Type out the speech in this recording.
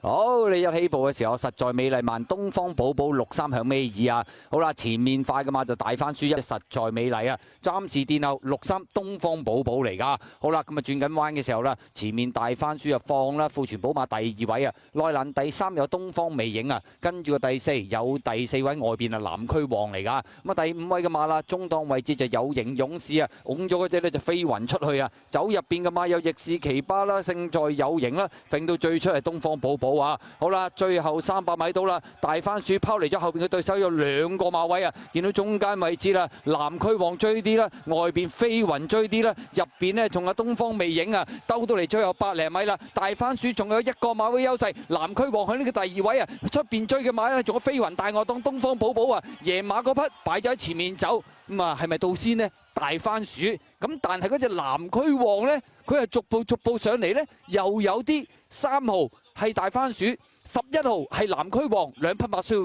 好，你一起步嘅時候，實在美麗慢，東方寶寶6-3響尾二啊！好啦，前面快嘅馬就大番薯1，實在美麗啊！暫時墊後6-3東方寶寶嚟㗎。好啦，咁啊轉緊彎嘅時候啦，前面大番薯啊放啦，富全寶馬第2位啊，內欄第3有東方魅影啊，跟住個第4有第4位外邊啊南區王嚟㗎。咁啊第5位嘅馬啦，中檔位置就有型勇士啊，拱咗嗰隻咧就飛雲出去啊，走入邊嘅馬有逆市奇巴啦，勝在有型啦，揈到最出係東方寶寶。好啦，最後300米到啦，大番薯拋離咗後邊嘅對手有2個馬位啊，見到中間位置啦，南區王追啲啦，外邊飛雲追啲啦，入邊呢仲有東方魅影啊，兜到嚟最後100零米啦，大番薯仲有1個馬位優勢，南區王喺呢個第2位啊，出邊追嘅馬呢仲有飛雲大外檔東方寶寶啊，贏馬嗰匹擺咗喺前面走，咁啊係咪到先呢？大番薯咁，但係嗰隻南區王呢，佢係逐步上嚟呢，又有啲3號係大番薯，11號係南區王，兩匹馬需要。